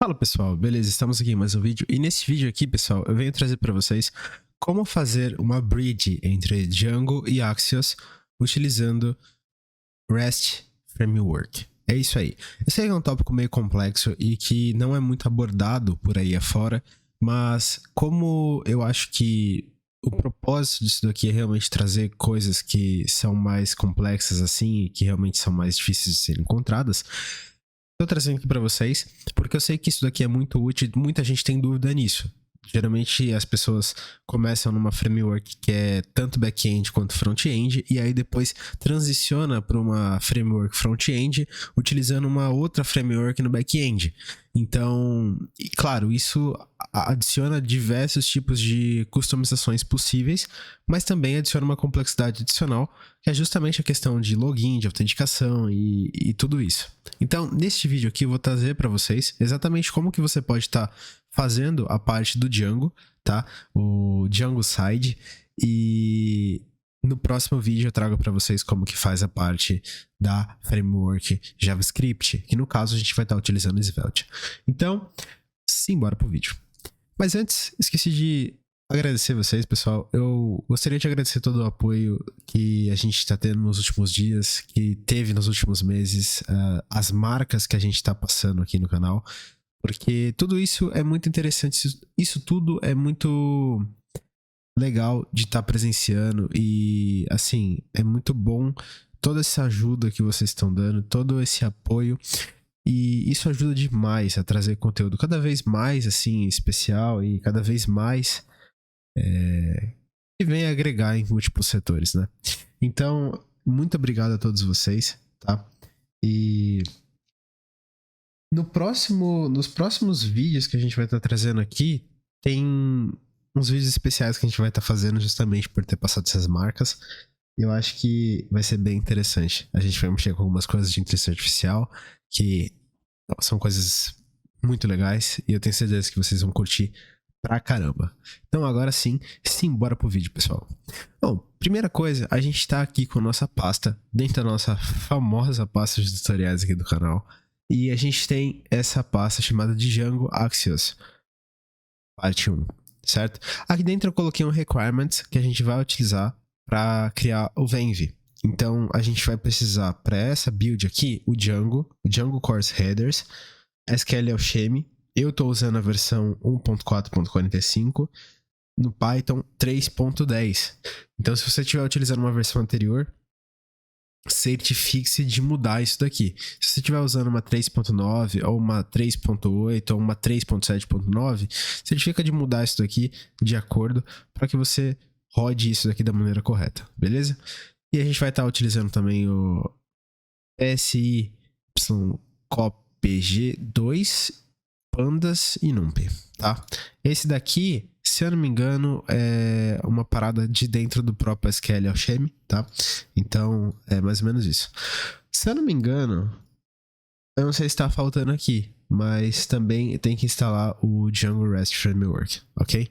Fala pessoal, beleza? Estamos aqui em mais um vídeo e nesse vídeo aqui, pessoal, eu venho trazer para vocês como fazer uma bridge entre Django e Axios utilizando REST Framework. É isso aí. Eu sei que é um tópico meio complexo e que não é muito abordado por aí afora, mas como eu acho que o propósito disso daqui é realmente trazer coisas que são mais complexas assim e que realmente são mais difíceis de serem encontradas, tô trazendo aqui para vocês, porque eu sei que isso daqui é muito útil e muita gente tem dúvida nisso. Geralmente as pessoas começam numa framework que é tanto back-end quanto front-end e aí depois transiciona para uma framework front-end utilizando uma outra framework no back-end. Então, e claro, isso adiciona diversos tipos de customizações possíveis, mas também adiciona uma complexidade adicional, que é justamente a questão de login, de autenticação e tudo isso. Então, neste vídeo aqui eu vou trazer para vocês exatamente como que você pode estar fazendo a parte do Django, tá? O Django Side, e no próximo vídeo eu trago para vocês como que faz a parte da framework JavaScript, que no caso a gente vai estar utilizando Svelte. Então, simbora pro vídeo. Mas antes, esqueci de agradecer vocês, pessoal. Eu gostaria de agradecer todo o apoio que a gente está tendo nos últimos dias, que teve nos últimos meses, as marcas que a gente está passando aqui no canal, porque tudo isso é muito interessante, isso tudo é muito legal de estar presenciando e, assim, é muito bom toda essa ajuda que vocês estão dando, todo esse apoio. E isso ajuda demais a trazer conteúdo cada vez mais, assim, especial e cada vez mais que vem agregar em múltiplos setores, né? Então, muito obrigado a todos vocês, tá? E nos próximos vídeos que a gente vai estar trazendo aqui, tem uns vídeos especiais que a gente vai estar fazendo justamente por ter passado essas marcas. Eu acho que vai ser bem interessante. A gente vai mexer com algumas coisas de inteligência artificial que são coisas muito legais e eu tenho certeza que vocês vão curtir pra caramba. Então agora sim, simbora pro vídeo, pessoal. Bom, primeira coisa, a gente tá aqui com a nossa pasta, dentro da nossa famosa pasta de tutoriais aqui do canal, e a gente tem essa pasta chamada de Django Axios, parte 1, certo? Aqui dentro eu coloquei um requirements que a gente vai utilizar para criar o Venv. Então a gente vai precisar para essa build aqui o Django Course Headers, SQL Alchemy. Eu estou usando a versão 1.4.45, no Python 3.10. Então se você estiver utilizando uma versão anterior, certifique-se de mudar isso daqui. Se você estiver usando uma 3.9 ou uma 3.8 ou uma 3.7.9, certifica de mudar isso daqui de acordo para que você rode isso daqui da maneira correta, beleza? E a gente vai estar utilizando também o SYCOPG2, Pandas e NumPy, tá? Esse daqui, se eu não me engano, é uma parada de dentro do próprio SQL Alchemy, tá? Então, é mais ou menos isso. Se eu não me engano, eu não sei se tá faltando aqui, mas também tem que instalar o Django REST Framework, ok?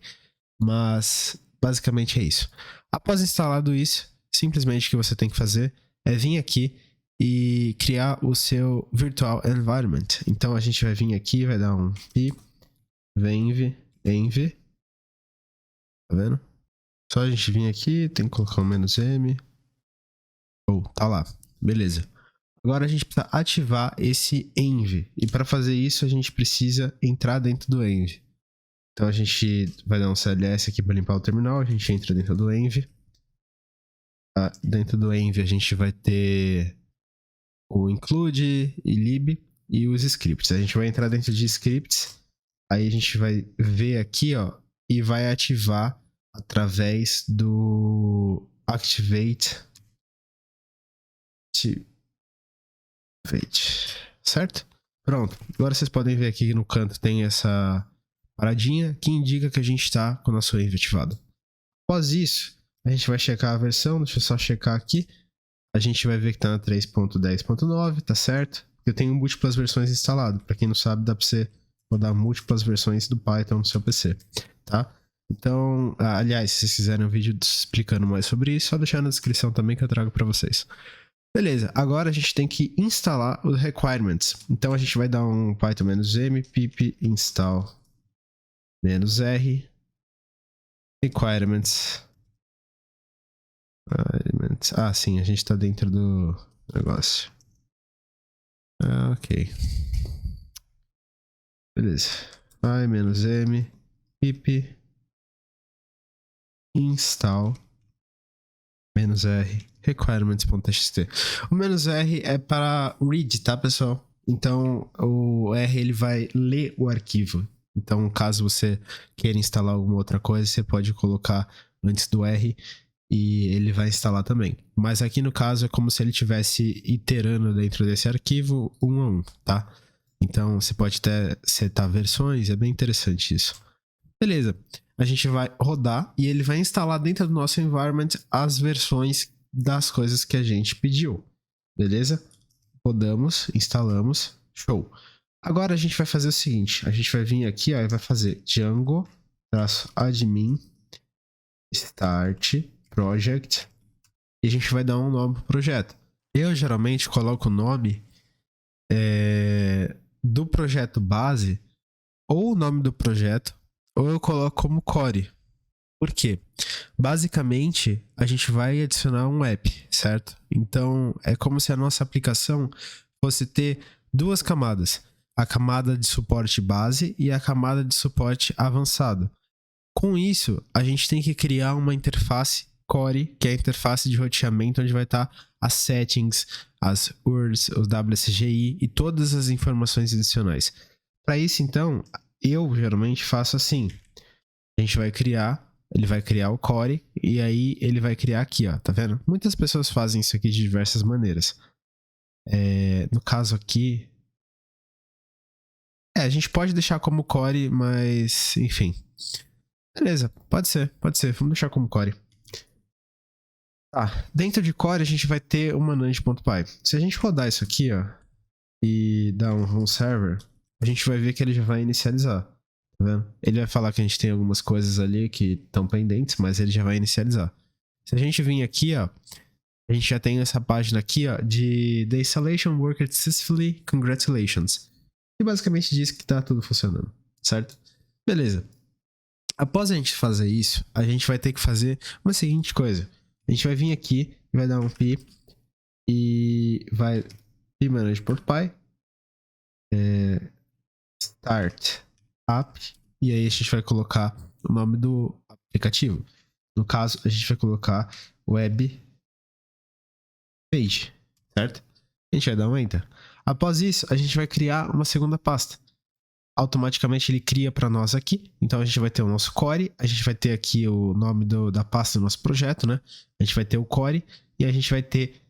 Mas, basicamente é isso. Após instalado isso, simplesmente o que você tem que fazer é vir aqui e criar o seu virtual environment. Então a gente vai vir aqui, vai dar um pip venv env, tá vendo? Só a gente vir aqui, tem que colocar um "-m". Tá lá, beleza. Agora a gente precisa ativar esse env, e para fazer isso a gente precisa entrar dentro do env. Então a gente vai dar um cls aqui para limpar o terminal, a gente entra dentro do env. Dentro do env a gente vai ter o include e lib e os scripts. A gente vai entrar dentro de scripts, aí a gente vai ver aqui, ó, e vai ativar através do activate, certo? Pronto. Agora vocês podem ver aqui no canto tem essa paradinha que indica que a gente está com o nosso env ativado. Após isso, a gente vai checar a versão, deixa eu só checar aqui. A gente vai ver que tá na 3.10.9, tá certo? Eu tenho múltiplas versões instalado. Para quem não sabe, dá para você rodar múltiplas versões do Python no seu PC, tá? Então, aliás, se vocês quiserem um vídeo explicando mais sobre isso, só deixar na descrição também que eu trago para vocês. Beleza, agora a gente tem que instalar os requirements. Então a gente vai dar um python-m pip install -r requirements. Ah, sim, a gente tá dentro do negócio. Ok. Beleza. -m pip install -r requirements.txt. O "-r" é para read, tá, pessoal? Então, o R ele vai ler o arquivo. Então, caso você queira instalar alguma outra coisa, você pode colocar antes do R e ele vai instalar também. Mas aqui no caso é como se ele estivesse iterando dentro desse arquivo um a um, tá? Então, você pode até setar versões, é bem interessante isso. Beleza, a gente vai rodar e ele vai instalar dentro do nosso environment as versões das coisas que a gente pediu. Beleza? Rodamos, instalamos, show. Agora a gente vai fazer o seguinte, a gente vai vir aqui ó, e vai fazer Django-admin start project e a gente vai dar um nome pro projeto. Eu geralmente coloco o nome do projeto base ou o nome do projeto ou eu coloco como core. Por quê? Basicamente, a gente vai adicionar um app, certo? Então, é como se a nossa aplicação fosse ter duas camadas. A camada de suporte base e a camada de suporte avançado. Com isso, a gente tem que criar uma interface core, que é a interface de roteamento, onde vai estar as settings, as URLs, os WSGI e todas as informações adicionais. Para isso, então, eu geralmente faço assim. A gente vai criar, ele vai criar o core e aí ele vai criar aqui, ó, tá vendo? Muitas pessoas fazem isso aqui de diversas maneiras. No caso aqui, a gente pode deixar como core, mas enfim. Beleza, pode ser, vamos deixar como core. Tá, dentro de core a gente vai ter uma manage.py. Se a gente rodar isso aqui, ó, e dar um home server, a gente vai ver que ele já vai inicializar. Tá vendo? Ele vai falar que a gente tem algumas coisas ali que estão pendentes, mas ele já vai inicializar. Se a gente vir aqui, ó, a gente já tem essa página aqui, ó, de The Installation Worked Successfully, Congratulations. E basicamente diz que tá tudo funcionando, certo? Beleza. Após a gente fazer isso, a gente vai ter que fazer uma seguinte coisa. A gente vai vir aqui e vai dar um pi e vai pmanage.py start app e aí a gente vai colocar o nome do aplicativo. No caso, a gente vai colocar web page, certo? A gente vai dar um enter. Após isso, a gente vai criar uma segunda pasta. Automaticamente ele cria para nós aqui. Então a gente vai ter o nosso core, a gente vai ter aqui o nome da pasta do nosso projeto, né? A gente vai ter o core e a gente vai ter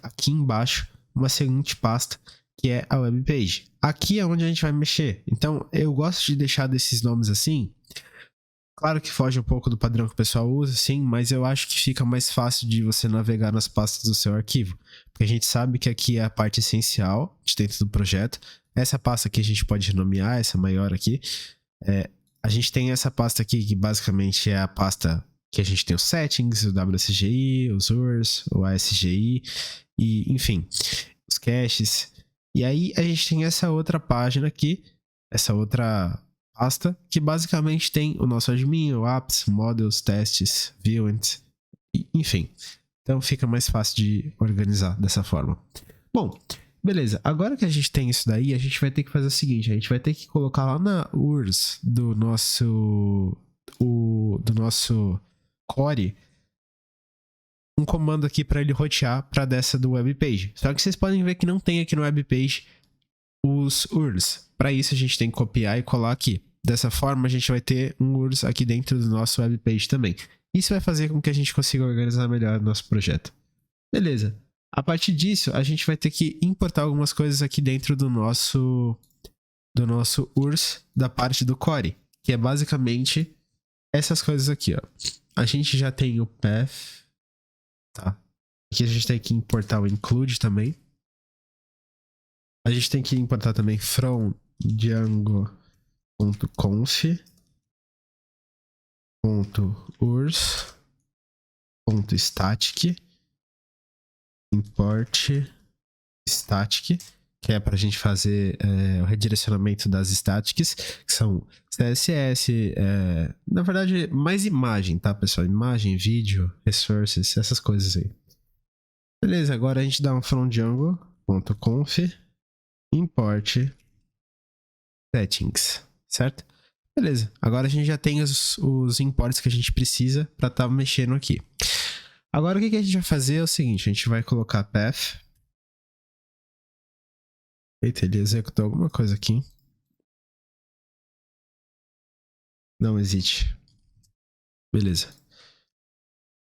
aqui embaixo uma seguinte pasta que é a web page. Aqui é onde a gente vai mexer. Então eu gosto de deixar desses nomes assim. Claro que foge um pouco do padrão que o pessoal usa, sim, mas eu acho que fica mais fácil de você navegar nas pastas do seu arquivo. Porque a gente sabe que aqui é a parte essencial de dentro do projeto. Essa pasta aqui a gente pode renomear, essa maior aqui. A gente tem essa pasta aqui que basicamente é a pasta que a gente tem os settings, o WSGI, os URLs, o ASGI, e enfim, os caches. E aí a gente tem essa outra página aqui, essa outra pasta, que basicamente tem o nosso admin, o apps, models, testes, viewings, enfim. Então fica mais fácil de organizar dessa forma. Bom, beleza. Agora que a gente tem isso daí, a gente vai ter que fazer o seguinte, a gente vai ter que colocar lá na URLs do nosso core um comando aqui para ele rotear para dessa do webpage. Só que vocês podem ver que não tem aqui no webpage os URLs. Para isso a gente tem que copiar e colar aqui. Dessa forma a gente vai ter um URLs aqui dentro do nosso webpage também. Isso vai fazer com que a gente consiga organizar melhor o nosso projeto. Beleza. A partir disso, a gente vai ter que importar algumas coisas aqui dentro do nosso URLs da parte do core, que é basicamente essas coisas aqui, ó. A gente já tem o path, tá? Aqui a gente tem que importar o include também. A gente tem que importar também from django.conf .urs .static import static, que é para a gente fazer o redirecionamento das statics, que são CSS, na verdade, mais imagem, tá, pessoal? Imagem, vídeo, resources, essas coisas aí. Beleza, agora a gente dá um from Django.conf import settings, certo? Beleza, agora a gente já tem os imports que a gente precisa para estar mexendo aqui. Agora o que a gente vai fazer é o seguinte, a gente vai colocar path. Eita, ele executou alguma coisa aqui. Não existe. Beleza.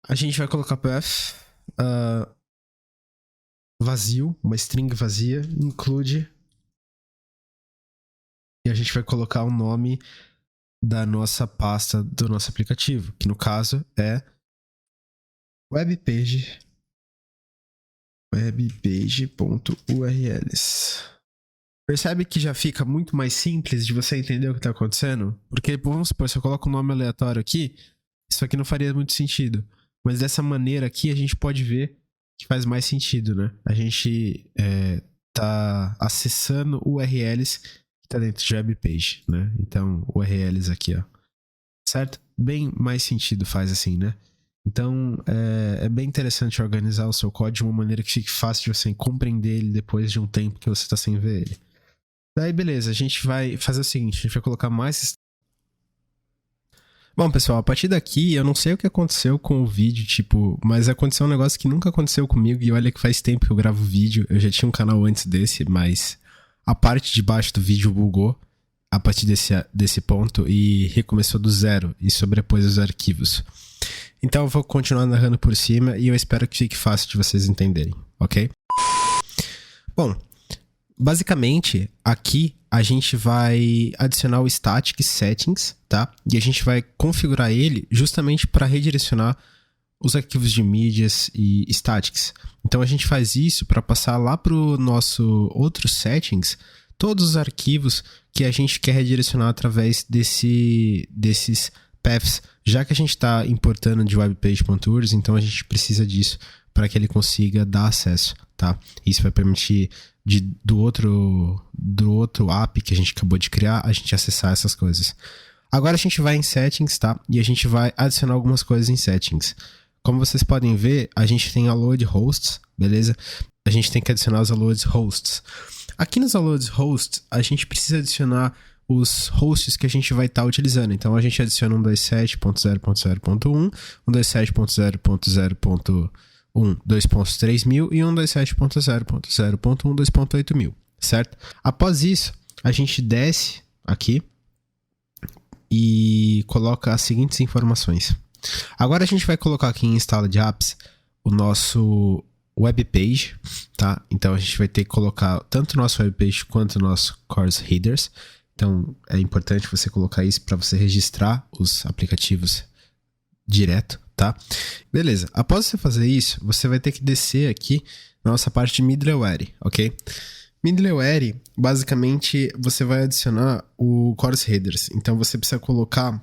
A gente vai colocar path vazio, uma string vazia, include. E a gente vai colocar o nome da nossa pasta do nosso aplicativo, que no caso é webpage.urls. Percebe que já fica muito mais simples de você entender o que está acontecendo? Porque, vamos supor, se eu coloco um nome aleatório aqui, isso aqui não faria muito sentido. Mas dessa maneira aqui, a gente pode ver que faz mais sentido, né? A gente tá acessando URLs que tá dentro de webpage, né? Então, URLs aqui, ó. Certo? Bem mais sentido faz assim, né? Então, é bem interessante organizar o seu código de uma maneira que fique fácil de você compreender ele depois de um tempo que você está sem ver ele. Daí, beleza, a gente vai fazer o seguinte, a gente vai colocar mais... Bom, pessoal, a partir daqui, eu não sei o que aconteceu com o vídeo, mas aconteceu um negócio que nunca aconteceu comigo, e olha que faz tempo que eu gravo vídeo, eu já tinha um canal antes desse, mas a parte de baixo do vídeo bugou a partir desse ponto e recomeçou do zero e sobrepôs os arquivos. Então eu vou continuar narrando por cima e eu espero que fique fácil de vocês entenderem, ok? Bom, basicamente aqui a gente vai adicionar o static settings, tá? E a gente vai configurar ele justamente para redirecionar os arquivos de mídias e statics. Então a gente faz isso para passar lá para o nosso outro settings todos os arquivos que a gente quer redirecionar através desses paths, já que a gente está importando de webpage.urs, então a gente precisa disso para que ele consiga dar acesso, tá? Isso vai permitir do outro app que a gente acabou de criar, a gente acessar essas coisas. Agora a gente vai em settings, tá? E a gente vai adicionar algumas coisas em settings. Como vocês podem ver, a gente tem allowed hosts, beleza? A gente tem que adicionar os allowed hosts. Aqui nos allowed hosts, a gente precisa adicionar os hosts que a gente vai estar utilizando. Então, a gente adiciona 127.0.0.1, 127.0.0.1 2.3000 e 127.0.0.1 2.8000, certo? Após isso, a gente desce aqui e coloca as seguintes informações. Agora a gente vai colocar aqui em Installed Apps o nosso webpage, tá? Então a gente vai ter que colocar tanto o nosso webpage quanto o nosso course headers. Então é importante você colocar isso para você registrar os aplicativos direto, tá? Beleza, após você fazer isso, você vai ter que descer aqui na nossa parte de middleware, ok? Middleware, basicamente, você vai adicionar o course headers. Então você precisa colocar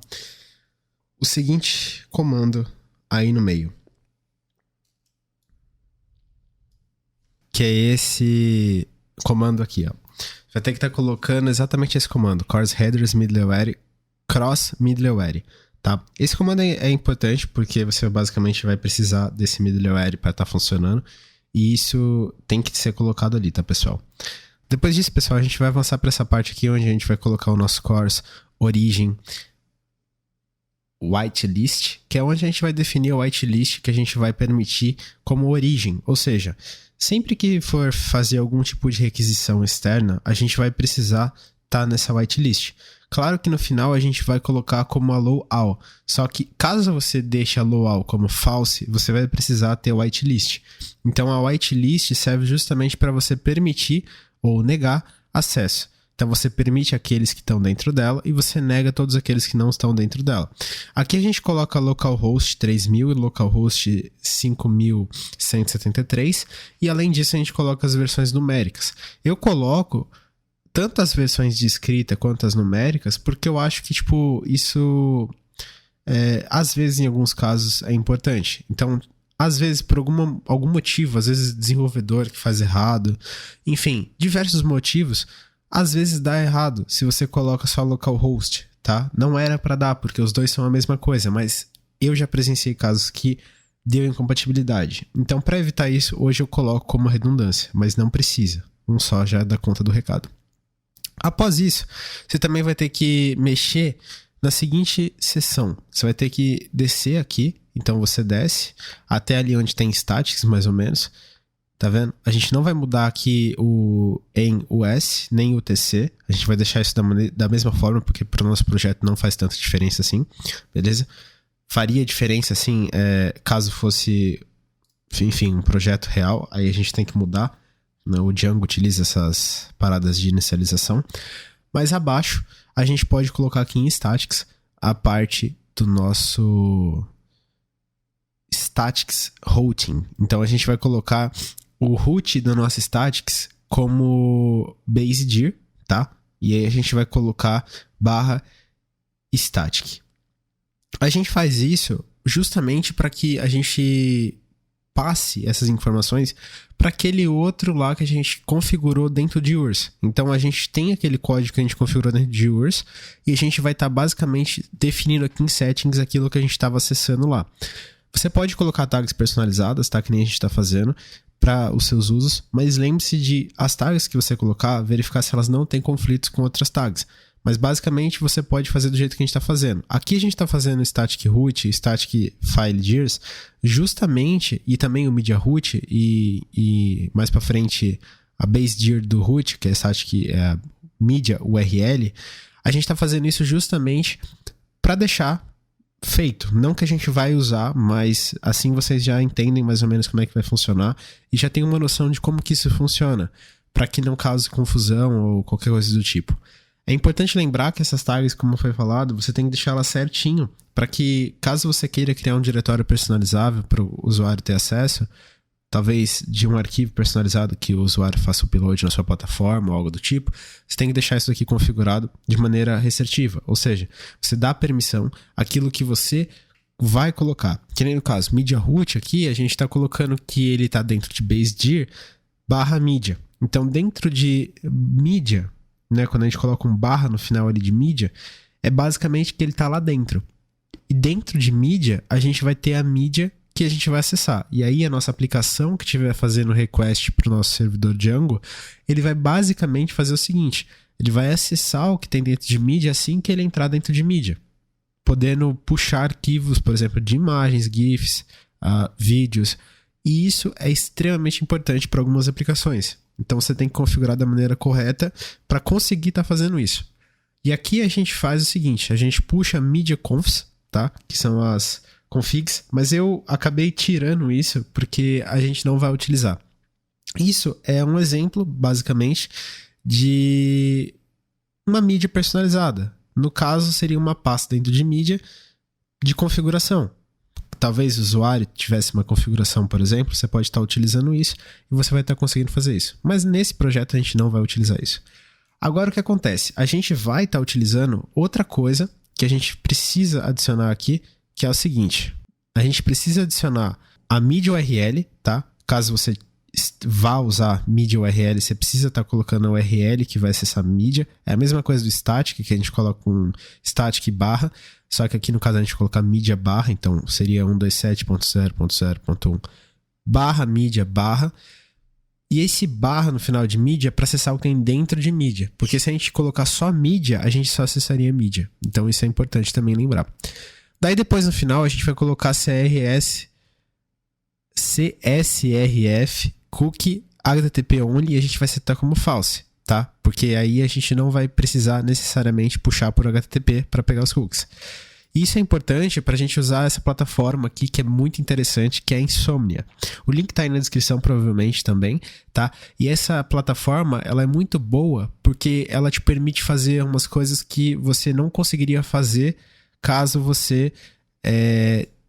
o seguinte comando aí no meio, que é esse comando aqui, ó. Vai ter que estar colocando exatamente esse comando, course headers middleware cross middleware, tá? Esse comando é importante porque você basicamente vai precisar desse middleware para estar funcionando e isso tem que ser colocado ali, tá, pessoal? Depois disso, pessoal, a gente vai avançar para essa parte aqui onde a gente vai colocar o nosso course origin whitelist, que é onde a gente vai definir o whitelist que a gente vai permitir como origem, ou seja, sempre que for fazer algum tipo de requisição externa, a gente vai precisar estar nessa whitelist. Claro que no final a gente vai colocar como allow all, só que caso você deixe allow all como false, você vai precisar ter whitelist. Então a whitelist serve justamente para você permitir ou negar acesso. Então você permite aqueles que estão dentro dela e você nega todos aqueles que não estão dentro dela. Aqui a gente coloca localhost 3000 e localhost 5173 e além disso a gente coloca as versões numéricas. Eu coloco tanto as versões de escrita quanto as numéricas porque eu acho que isso às vezes em alguns casos é importante. Então às vezes por algum motivo, às vezes desenvolvedor que faz errado, enfim, diversos motivos, às vezes dá errado se você coloca só localhost, tá? Não era para dar, porque os dois são a mesma coisa, mas eu já presenciei casos que deu incompatibilidade. Então, para evitar isso, hoje eu coloco como redundância, mas não precisa. Um só já dá conta do recado. Após isso, você também vai ter que mexer na seguinte seção. Você vai ter que descer aqui. Então você desce até ali onde tem statics, mais ou menos. Tá vendo? A gente não vai mudar aqui o em US, nem o TC. A gente vai deixar isso da mesma forma, porque para o nosso projeto não faz tanta diferença assim. Beleza? Faria diferença assim, caso fosse, enfim, um projeto real. Aí a gente tem que mudar. O Django utiliza essas paradas de inicialização. Mas abaixo, a gente pode colocar aqui em statics a parte do nosso statics routing. Então a gente vai colocar o root do nosso statics como base-dir, tá? E aí a gente vai colocar /static. A gente faz isso justamente para que a gente passe essas informações para aquele outro lá que a gente configurou dentro de URSS. Então a gente tem aquele código que a gente configurou dentro de URSS e a gente vai estar basicamente definindo aqui em settings aquilo que a gente estava acessando lá. Você pode colocar tags personalizadas, tá? Que nem a gente está fazendo para os seus usos, mas lembre-se de as tags que você colocar, verificar se elas não têm conflitos com outras tags. Mas basicamente você pode fazer do jeito que a gente está fazendo. Aqui a gente está fazendo static root, static file dirs, justamente, e também o media root e mais para frente a base dir do root, que é static media URL. A gente está fazendo isso justamente para deixar feito. Não que a gente vai usar, mas assim vocês já entendem mais ou menos como é que vai funcionar e já tem uma noção de como que isso funciona, para que não cause confusão ou qualquer coisa do tipo. É importante lembrar que essas tags, como foi falado, você tem que deixar elas certinho, para que caso você queira criar um diretório personalizável para o usuário ter acesso, talvez de um arquivo personalizado que o usuário faça o upload na sua plataforma ou algo do tipo, você tem que deixar isso aqui configurado de maneira restritiva, ou seja, você dá permissão àquilo que você vai colocar. Que nem no caso, media root aqui, a gente está colocando que ele está dentro de base-dir /media. Então, dentro de media, né, quando a gente coloca um barra no final ali de mídia, é basicamente que ele está lá dentro. E dentro de mídia, a gente vai ter a mídia que a gente vai acessar. E aí a nossa aplicação que estiver fazendo request para o nosso servidor Django, ele vai basicamente fazer o seguinte, ele vai acessar o que tem dentro de mídia assim que ele entrar dentro de mídia, podendo puxar arquivos, por exemplo, de imagens, GIFs, vídeos. E isso é extremamente importante para algumas aplicações. Então você tem que configurar da maneira correta para conseguir estar fazendo isso. E aqui a gente faz o seguinte, a gente puxa media confs, tá? Que são as configs, mas eu acabei tirando isso porque a gente não vai utilizar. Isso é um exemplo, basicamente, de uma mídia personalizada. No caso, seria uma pasta dentro de mídia de configuração. Talvez o usuário tivesse uma configuração, por exemplo, você pode estar utilizando isso e você vai estar conseguindo fazer isso. Mas nesse projeto a gente não vai utilizar isso. Agora o que acontece? A gente vai estar utilizando outra coisa que a gente precisa adicionar aqui, que é o seguinte. A gente precisa adicionar a mídia URL, tá? Caso você vá usar mídia URL, você precisa estar colocando a URL que vai acessar a mídia. É a mesma coisa do static, que a gente coloca um static barra, só que aqui no caso a gente coloca mídia barra, então seria 127.0.0.1 barra mídia barra. E esse barra no final de mídia é para acessar o que tem dentro de mídia. Porque se a gente colocar só mídia, a gente só acessaria mídia. Então isso é importante também lembrar. Daí depois no final a gente vai colocar CSRF cookie HTTP only e a gente vai setar como false, tá? Porque aí a gente não vai precisar necessariamente puxar por HTTP para pegar os cookies. Isso é importante para a gente usar essa plataforma aqui que é muito interessante, que é a Insomnia. O link está aí na descrição provavelmente também, tá? E essa plataforma, ela é muito boa porque ela te permite fazer umas coisas que você não conseguiria fazer caso você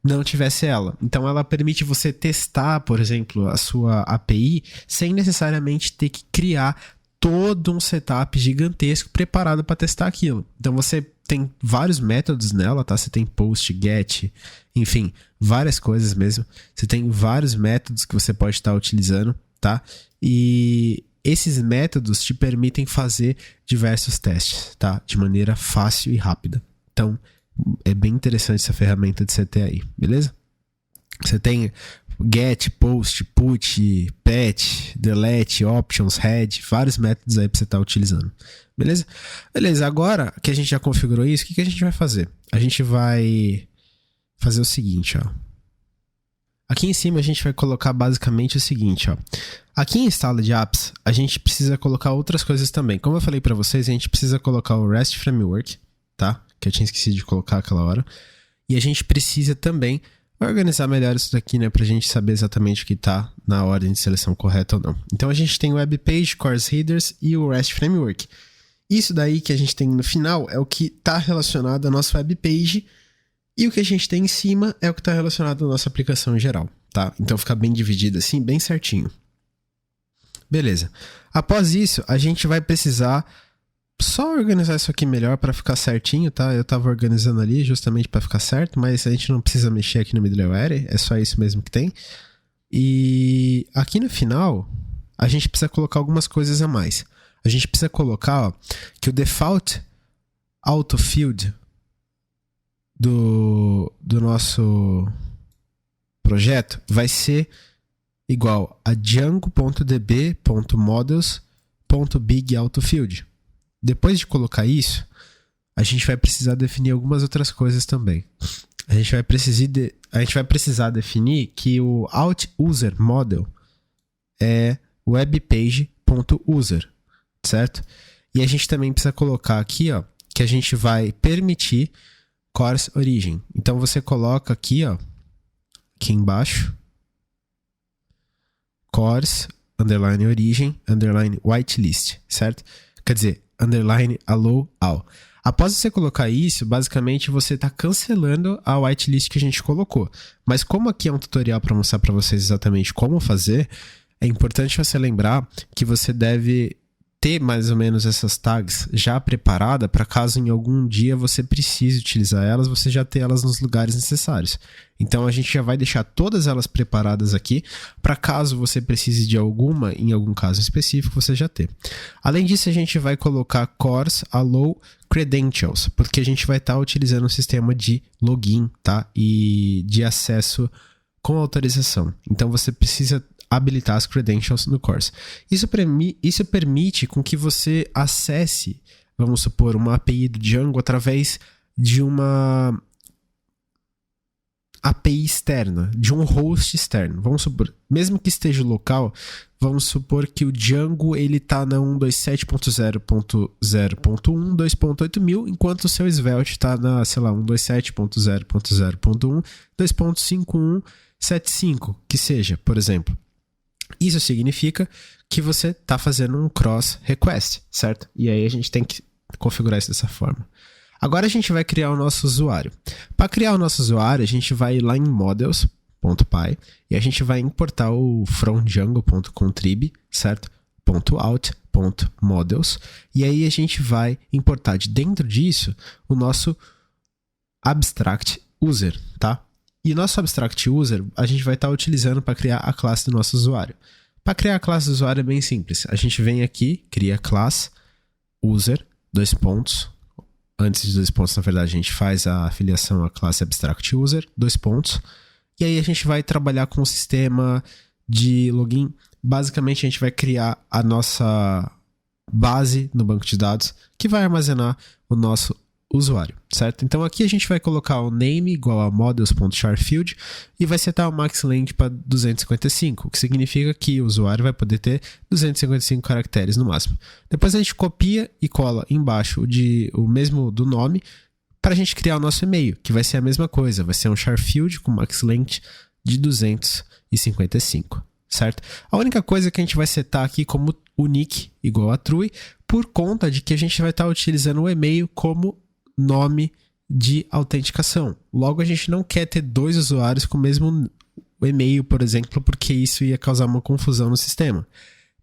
não tivesse ela. Então ela permite você testar, por exemplo, a sua API sem necessariamente ter que criar todo um setup gigantesco preparado para testar aquilo. Então você tem vários métodos nela, tá? Você tem post, get, enfim, várias coisas mesmo. Você tem vários métodos que você pode estar utilizando, tá? E esses métodos te permitem fazer diversos testes, tá? De maneira fácil e rápida. Então, é bem interessante essa ferramenta de você ter aí, beleza? Você tem get, post, put, patch, delete, options, head, vários métodos aí para você estar utilizando, beleza? Beleza, agora que a gente já configurou isso, o que a gente vai fazer? A gente vai fazer o seguinte, ó. Aqui em cima a gente vai colocar basicamente o seguinte, ó. Aqui em instala de apps, a gente precisa colocar outras coisas também. Como eu falei para vocês, a gente precisa colocar o REST Framework, tá? Que eu tinha esquecido de colocar aquela hora. E a gente precisa também organizar melhor isso daqui, né? Pra gente saber exatamente o que tá na ordem de seleção correta ou não. Então a gente tem o Web Page, Course Headers e o REST Framework. Isso daí que a gente tem no final é o que tá relacionado à nossa Web Page. E o que a gente tem em cima é o que está relacionado à nossa aplicação em geral, tá? Então fica bem dividido assim, bem certinho. Beleza. Após isso, a gente vai precisar só organizar isso aqui melhor para ficar certinho, tá? Eu estava organizando ali justamente para ficar certo, mas a gente não precisa mexer aqui no middleware, é só isso mesmo que tem. E aqui no final, a gente precisa colocar algumas coisas a mais. A gente precisa colocar, ó, que o default autofield do nosso projeto vai ser igual a django.db.models.bigAutofield. Depois de colocar isso, a gente vai precisar definir algumas outras coisas também. A gente vai precisar definir que o outUserModel é webpage.user, certo? E a gente também precisa colocar aqui, ó, que a gente vai permitir Course Origin. Então você coloca aqui, ó, aqui embaixo, Course, underline Origin, underline Whitelist, certo? Quer dizer, underline Allow All. Após você colocar isso, basicamente você está cancelando a whitelist que a gente colocou. Mas como aqui é um tutorial para mostrar para vocês exatamente como fazer, é importante você lembrar que você deve ter mais ou menos essas tags já preparada para caso em algum dia você precise utilizar elas, você já ter elas nos lugares necessários. Então a gente já vai deixar todas elas preparadas aqui para caso você precise de alguma, em algum caso específico, você já ter. Além disso, a gente vai colocar Course Allow Credentials, porque a gente vai estar utilizando um sistema de login, tá? E de acesso com autorização. Então você precisa habilitar as credentials no course. Isso permite com que você acesse, vamos supor, uma API do Django através de uma API externa, de um host externo. Vamos supor, mesmo que esteja local, vamos supor que o Django ele está na 127.0.0.1, 2.8000, enquanto o seu Svelte está na, sei lá, 127.0.0.1, 2.5175, que seja, por exemplo. Isso significa que você está fazendo um cross request, certo? E aí a gente tem que configurar isso dessa forma. Agora a gente vai criar o nosso usuário. Para criar o nosso usuário, a gente vai lá em models.py e a gente vai importar o fromdjango.contrib, certo? .out.models. E aí a gente vai importar de dentro disso o nosso abstract user, tá? E nosso abstract user a gente vai estar utilizando para criar a classe do nosso usuário. Para criar a classe do usuário é bem simples. A gente vem aqui, cria classe user, dois pontos. Antes de dois pontos, na verdade, a gente faz a afiliação à classe abstract user, dois pontos. E aí a gente vai trabalhar com o sistema de login. Basicamente, a gente vai criar a nossa base no banco de dados que vai armazenar o nosso usuário, certo? Então aqui a gente vai colocar o name igual a models.charfield e vai setar o max length para 255, o que significa que o usuário vai poder ter 255 caracteres no máximo. Depois a gente copia e cola embaixo o mesmo do nome para a gente criar o nosso e-mail, que vai ser a mesma coisa, vai ser um charfield com max length de 255, certo? A única coisa que a gente vai setar aqui como unique igual a true, por conta de que a gente vai estar utilizando o e-mail como nome de autenticação. Logo, a gente não quer ter dois usuários com o mesmo e-mail, por exemplo, porque isso ia causar uma confusão no sistema.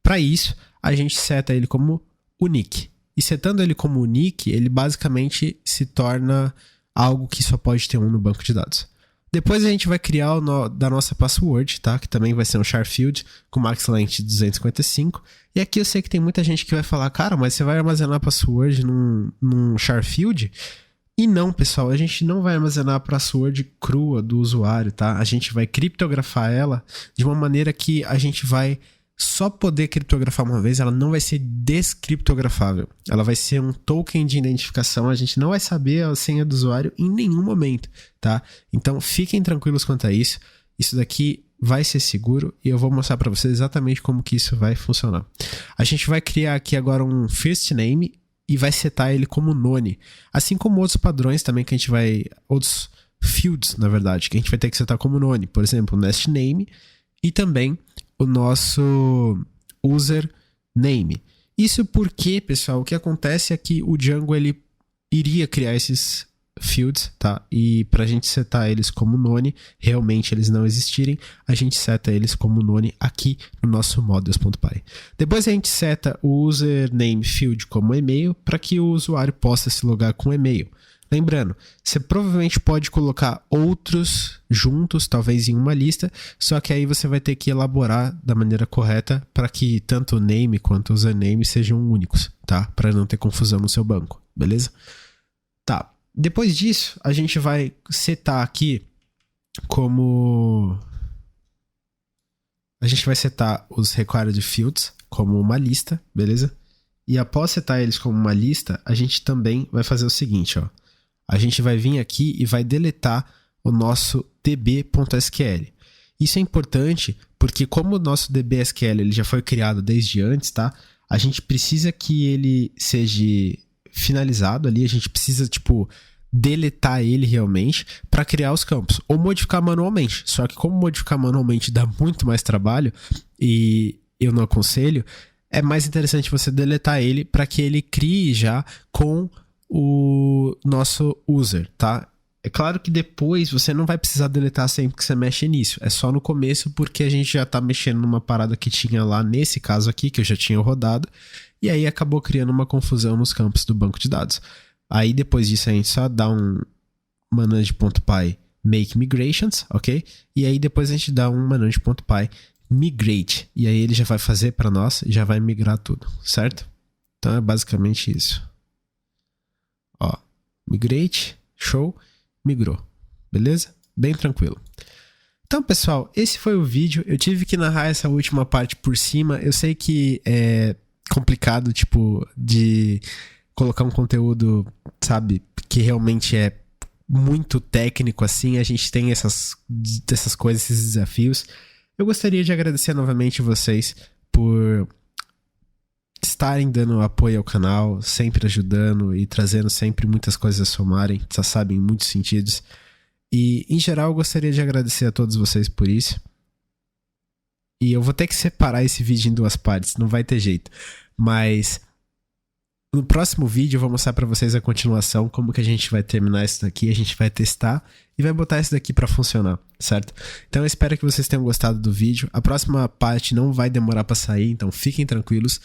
Para isso, a gente seta ele como unique, E setando ele como unique, ele basicamente se torna algo que só pode ter um no banco de dados. Depois a gente vai criar da nossa password, tá? Que também vai ser um char field com max length de 255. E aqui eu sei que tem muita gente que vai falar, cara, mas você vai armazenar a password num char field? E não, pessoal, a gente não vai armazenar a password crua do usuário, tá? A gente vai criptografar ela de uma maneira que a gente vai só poder criptografar uma vez, ela não vai ser descriptografável. Ela vai ser um token de identificação, a gente não vai saber a senha do usuário em nenhum momento, tá? Então fiquem tranquilos quanto a isso. Isso daqui vai ser seguro e eu vou mostrar para vocês exatamente como que isso vai funcionar. A gente vai criar aqui agora um first name e vai setar ele como none. Assim como outros padrões também que a gente vai... Outros fields, na verdade, que a gente vai ter que setar como none. Por exemplo, o nest name e também o nosso user name. Isso porque, pessoal, o que acontece é que o Django ele iria criar esses fields, tá? E pra gente setar eles como none, realmente eles não existirem, a gente seta eles como none aqui no nosso models.py. Depois a gente seta o username field como e-mail para que o usuário possa se logar com e-mail. Lembrando, você provavelmente pode colocar outros juntos, talvez em uma lista, só que aí você vai ter que elaborar da maneira correta para que tanto o name quanto o username sejam únicos, tá? Para não ter confusão no seu banco, beleza? Tá. Depois disso, a gente vai setar aqui como... A gente vai setar os required fields como uma lista, beleza? E após setar eles como uma lista, a gente também vai fazer o seguinte, ó. A gente vai vir aqui e vai deletar o nosso db.sql. Isso é importante porque como o nosso db.sql ele já foi criado desde antes, tá? A gente precisa que ele seja finalizado ali, a gente precisa, tipo, deletar ele realmente para criar os campos, ou modificar manualmente. Só que como modificar manualmente dá muito mais trabalho e eu não aconselho, é mais interessante você deletar ele para que ele crie já com o nosso user, tá? É claro que depois você não vai precisar deletar sempre que você mexe nisso. É só no começo porque a gente já tá mexendo numa parada que tinha lá nesse caso aqui, que eu já tinha rodado, e aí acabou criando uma confusão nos campos do banco de dados. Aí depois disso a gente só dá um manage.py make migrations, ok? E aí depois a gente dá um manage.py migrate. E aí ele já vai fazer para nós, já vai migrar tudo, certo? Então é basicamente isso. Ó, migrate, show, migrou, beleza? Bem tranquilo. Então, pessoal, esse foi o vídeo. Eu tive que narrar essa última parte por cima. Eu sei que é complicado, tipo, de colocar um conteúdo, sabe, que realmente é muito técnico assim. A gente tem essas coisas, esses desafios. Eu gostaria de agradecer novamente vocês por estarem dando apoio ao canal, sempre ajudando e trazendo sempre muitas coisas a somarem, já sabem, em muitos sentidos. E, em geral, eu gostaria de agradecer a todos vocês por isso. E eu vou ter que separar esse vídeo em duas partes, não vai ter jeito. Mas no próximo vídeo eu vou mostrar pra vocês a continuação, como que a gente vai terminar isso daqui, a gente vai testar e vai botar isso daqui pra funcionar, certo? Então eu espero que vocês tenham gostado do vídeo. A próxima parte não vai demorar pra sair, então fiquem tranquilos.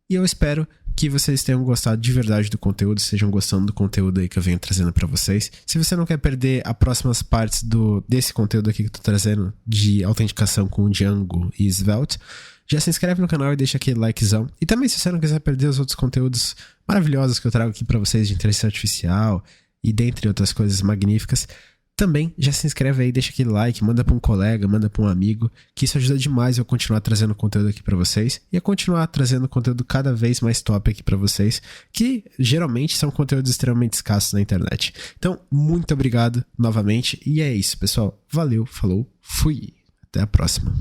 E eu espero que vocês tenham gostado de verdade do conteúdo, estejam gostando do conteúdo aí que eu venho trazendo pra vocês. Se você não quer perder as próximas partes desse conteúdo aqui que eu tô trazendo de autenticação com Django e Svelte, já se inscreve no canal e deixa aquele likezão. E também se você não quiser perder os outros conteúdos maravilhosos que eu trago aqui pra vocês de inteligência artificial e dentre outras coisas magníficas, também já se inscreve aí, deixa aquele like, manda pra um colega, manda pra um amigo, que isso ajuda demais eu continuar trazendo conteúdo aqui pra vocês e a continuar trazendo conteúdo cada vez mais top aqui pra vocês, que geralmente são conteúdos extremamente escassos na internet. Então, muito obrigado novamente e é isso, pessoal. Valeu, falou, fui. Até a próxima.